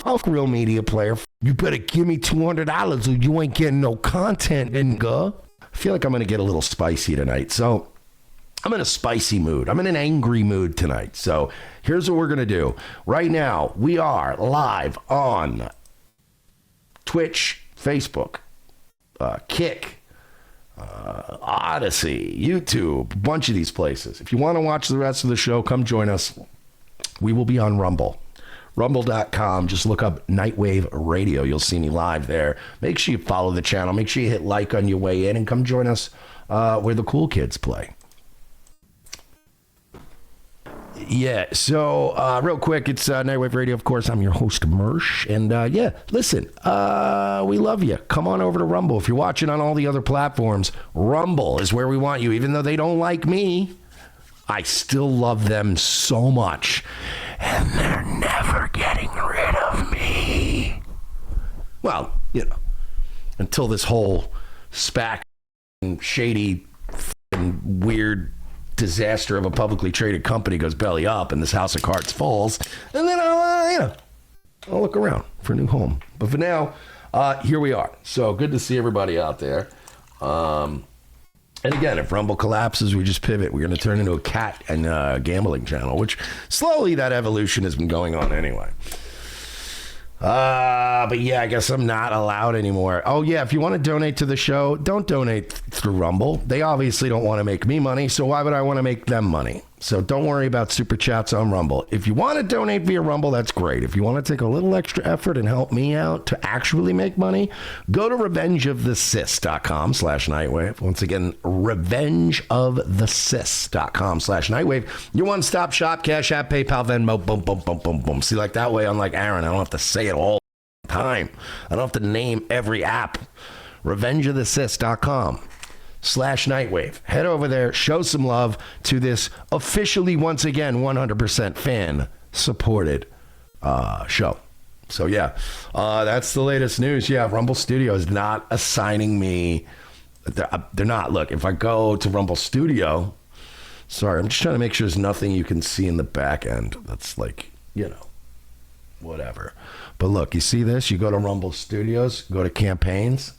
Oh, real media player, you better give me $200 or you ain't getting no content, nigga. I feel like I'm going to get a little spicy tonight. So I'm in a spicy mood. I'm in an angry mood tonight. So here's what we're going to do. Right now, we are live on Twitch, Facebook, Kick, Odyssey, YouTube, a bunch of these places. If you want to watch the rest of the show, come join us. We will be on Rumble. Rumble.com. Just look up Nightwave Radio. You'll see me live there. Make sure you follow the channel. Make sure you hit like on your way in and come join us where the cool kids play. Yeah, so real quick, it's Nightwave Radio. Of course, I'm your host, Mersh. And yeah, listen, we love you. Come on over to Rumble. If you're watching on all the other platforms, Rumble is where we want you. Even though they don't like me, I still love them so much. And they're never getting rid of me. Well, you know, until this whole SPAC and shady and weird disaster of a publicly traded company goes belly up and this house of cards falls, and then I'll look around for a new home. But for now, here we are. So good to see everybody out there. And again, if Rumble collapses, we just pivot. We're going to turn into a cat and gambling channel, which slowly that evolution has been going on anyway. But yeah, I guess I'm not allowed anymore. Oh yeah, if you want to donate to the show, don't donate through Rumble. They obviously don't want to make me money, so why would I want to make them money? So don't worry about super chats on Rumble. If you want to donate via Rumble, that's great. If you want to take a little extra effort and help me out to actually make money, go to revengeofthesis.com/Nightwave. Once again, revengeofthesis.com/Nightwave. Your one-stop shop, Cash App, PayPal, Venmo, boom, boom, boom, boom, boom. See, like that way, unlike Aaron, I don't have to say it all the time. I don't have to name every app. revengeofthesis.com/Nightwave. Head over there, show some love to this officially, once again, 100% fan supported show. So yeah, that's the latest news. Yeah, Rumble Studio is not assigning me. They're not. Look, if I go to Rumble Studio, sorry, I'm just trying to make sure there's nothing you can see in the back end. That's like, you know, whatever. But look, you see this? You go to Rumble Studios, go to campaigns.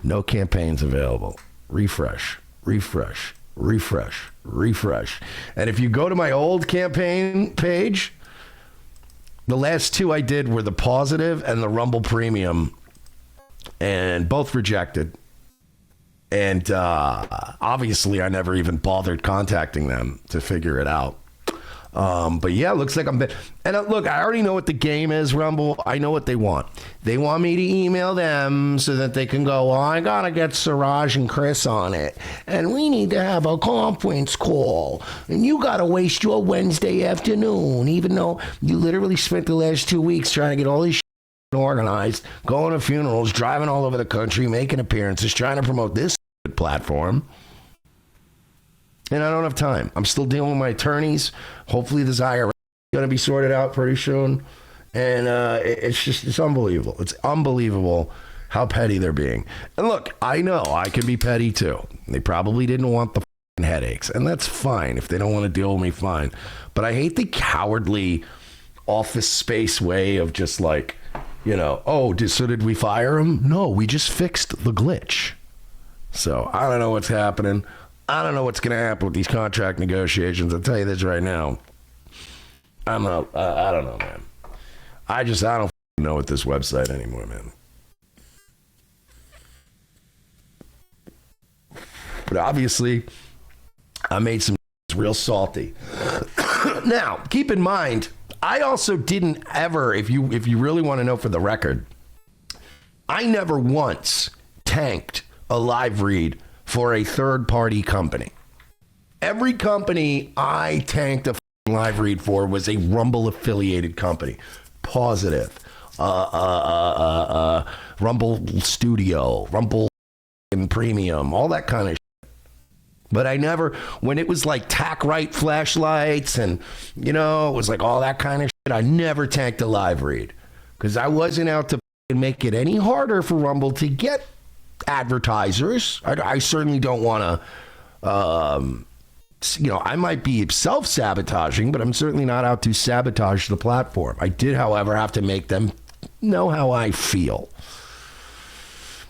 No campaigns available. Refresh, refresh, refresh, refresh. And if you go to my old campaign page, the last two I did were the Positive and the Rumble Premium, and both rejected. And obviously, I never even bothered contacting them to figure it out. But yeah, it looks like I'm... And look, I already know what the game is, Rumble. I know what they want. They want me to email them so that they can go, well, I gotta get Siraj and Chris on it. And we need to have a conference call. And you gotta waste your Wednesday afternoon, even though you literally spent the last 2 weeks trying to get all this shit organized, going to funerals, driving all over the country, making appearances, trying to promote this platform. And I don't have time. I'm still dealing with my attorneys. Hopefully this IRS is going to be sorted out pretty soon. And it's unbelievable. It's unbelievable how petty they're being. And look, I know I can be petty too. They probably didn't want the headaches. And that's fine. If they don't want to deal with me, fine. But I hate the cowardly Office Space way of just like, you know, oh, so did we fire him? No, we just fixed the glitch. So I don't know what's happening. I don't know what's going to happen with these contract negotiations. I'll tell you this right now. I don't know, man. I don't know with this website anymore, man. But obviously, I made some real salty. Now, keep in mind, I also didn't ever, if you really want to know for the record, I never once tanked a live read for a third-party company. Every company I tanked a live read for was a Rumble-affiliated company. Positive, Rumble Studio, Rumble Premium, all that kind of shit. But I never, when it was like tack right flashlights and, you know, it was like all that kind of shit, I never tanked a live read. Because I wasn't out to make it any harder for Rumble to get advertisers. I certainly don't want to I might be self-sabotaging, but I'm certainly not out to sabotage the platform. I did, however, have to make them know how I feel.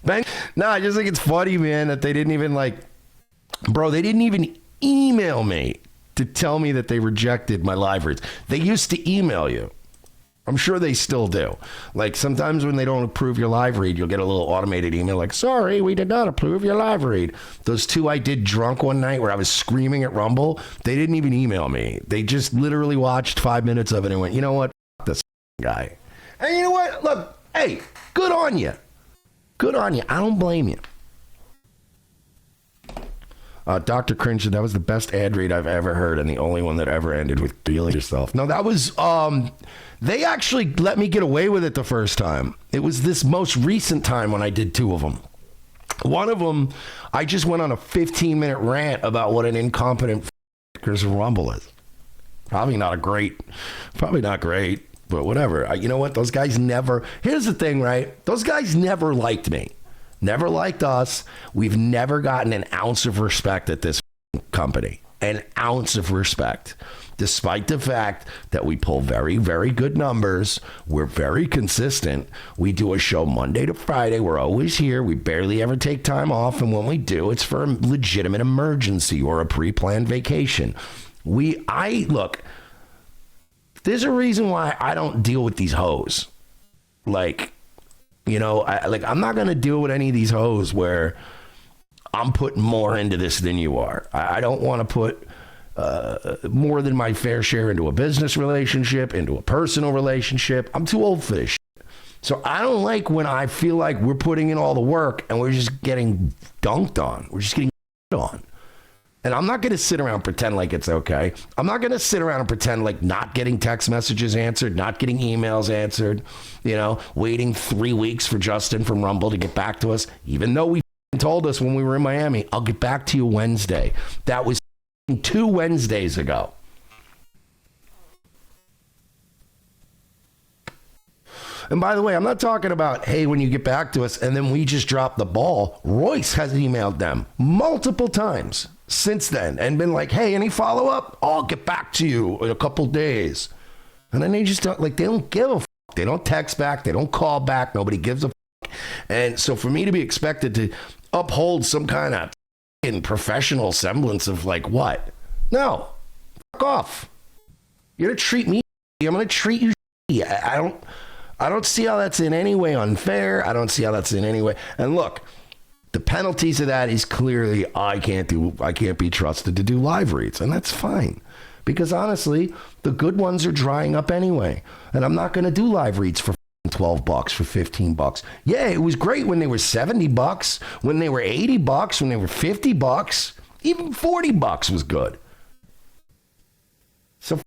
No, I just think it's funny, man, that they didn't even they didn't even email me to tell me that they rejected my live reads. They used to email you. I'm sure they still do. Like sometimes when they don't approve your live read, you'll get a little automated email like, sorry, we did not approve your live read. Those two I did drunk one night where I was screaming at Rumble, they didn't even email me. They just literally watched 5 minutes of it and went, you know what? F this guy. And you know what? Look, hey, good on you. Good on you. I don't blame you. Dr. Cringe, that was the best ad read I've ever heard and the only one that ever ended with feeling yourself. No, that was, they actually let me get away with it the first time. It was this most recent time when I did two of them. One of them, I just went on a 15-minute rant about what an incompetent Rumble is. Probably not great, but whatever. You know what? Those guys never, here's the thing, right? Those guys never liked me. Never liked us. We've never gotten an ounce of respect at this company. An ounce of respect. Despite the fact that we pull very, very good numbers. We're very consistent. We do a show Monday to Friday. We're always here. We barely ever take time off. And when we do, it's for a legitimate emergency or a pre-planned vacation. Look, there's a reason why I don't deal with these hoes. I'm not going to deal with any of these hoes where I'm putting more into this than you are. I don't want to put more than my fair share into a business relationship, into a personal relationship. I'm too old for this shit. So I don't like when I feel like we're putting in all the work and we're just getting dunked on. We're just getting on. And I'm not going to sit around and pretend like it's okay. I'm not going to sit around and pretend like not getting text messages answered, not getting emails answered, waiting 3 weeks for Justin from Rumble to get back to us, even though we told us when we were in Miami, I'll get back to you Wednesday. That was 2 Wednesdays ago. And by the way, I'm not talking about, hey, when you get back to us and then we just drop the ball. Royce has emailed them multiple times since then and been like, hey, any follow-up? I'll get back to you in a couple days. And then they just don't, they don't give a fuck. They don't text back. They don't call back. Nobody gives a fuck. And so for me to be expected to uphold some kind of professional semblance of what? No. Fuck off. You're going to treat me. I'm going to treat you. I don't see how that's in any way unfair. I don't see how that's in any way. And look, the penalties of that is clearly I can't be trusted to do live reads. And that's fine. Because honestly, the good ones are drying up anyway. And I'm not going to do live reads for $12, for $15. Yeah, it was great when they were $70, when they were $80, when they were $50, even $40 was good. So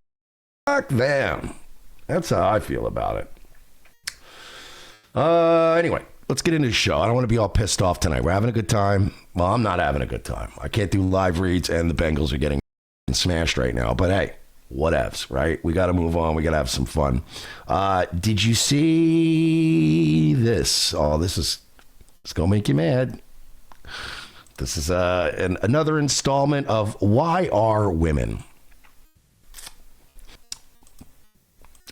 fuck them. That's how I feel about it. Anyway, let's get into the show. I don't want to be all pissed off tonight. We're having a good time. Well, I'm not having a good time. I can't do live reads, and the Bengals are getting smashed right now. But hey, whatevs, right? We got to move on. We got to have some fun. Did you see this? Oh, it's going to make you mad. This is another installment of Why Are Women?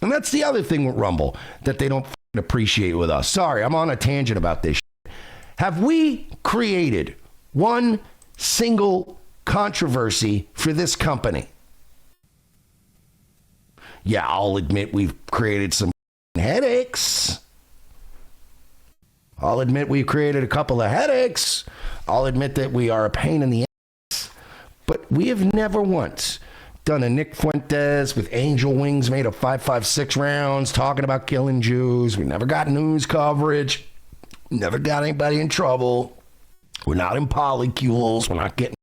And that's the other thing with Rumble that they don't appreciate with us. Sorry, I'm on a tangent about this shit. Have we created one single controversy for this company? Yeah, I'll admit we've created some headaches. I'll admit we've created a couple of headaches. I'll admit that we are a pain in the ass. But we have never once done a Nick Fuentes with angel wings made of 5.56 rounds talking about killing Jews. We never got news coverage. Never got anybody in trouble. We're not in polycules. We're not getting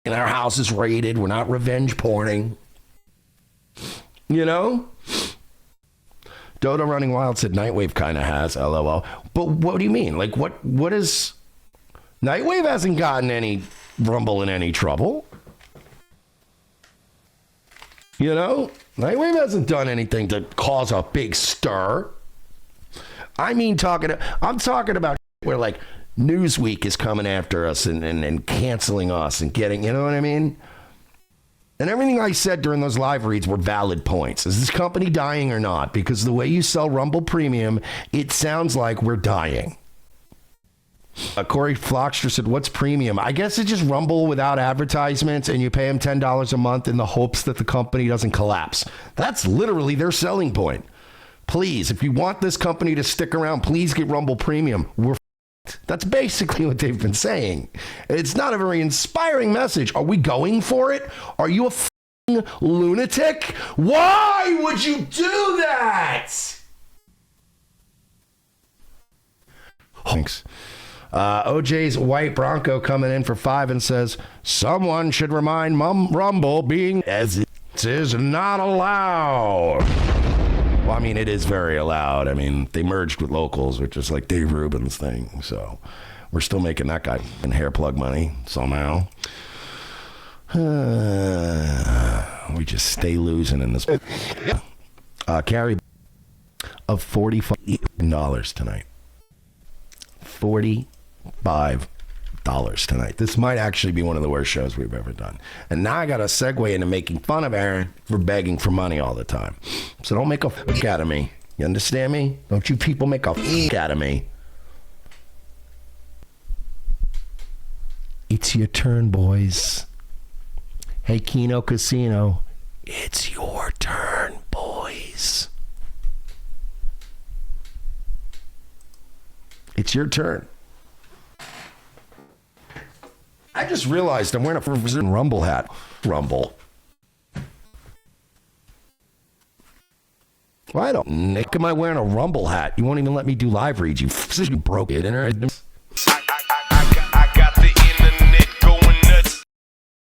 our houses raided. We're not revenge porning. Dodo Running Wild said Nightwave kind of has, LOL. But what do you mean? What is... Nightwave hasn't gotten any Rumble in any trouble. Nightwave hasn't done anything to cause a big stir. I'm talking about where Newsweek is coming after us and canceling us and getting, you know what I mean? And everything I said during those live reads were valid points. Is this company dying or not? Because the way you sell Rumble Premium, it sounds like we're dying. Corey Flockster said, what's premium? I guess it's just Rumble without advertisements, and you pay them $10 a month in the hopes that the company doesn't collapse. That's literally their selling point. Please, if you want this company to stick around, please get Rumble Premium. We're f***ed. That's basically what they've been saying. It's not a very inspiring message. Are we going for it? Are you a f***ing lunatic? Why would you do that? Thanks. OJ's White Bronco coming in for 5 and says, someone should remind Rumble being as it is not allowed. Well, I mean, it is very allowed. I mean, they merged with locals, which is like Dave Rubin's thing. So we're still making that guy in hair plug money somehow. We just stay losing in this. Carry of $45 tonight. $45 tonight. This might actually be one of the worst shows we've ever done. And now I got to segue into making fun of Aaron for begging for money all the time. So don't make a f*** out of me. You understand me? Don't you people make a f*** out of me. It's your turn, boys. Hey, Keno Casino. It's your turn, boys. It's your turn. I just realized I'm wearing a Rumble hat. Rumble. Why don't Nick am I wearing a Rumble hat? You won't even let me do live reads. You broke it.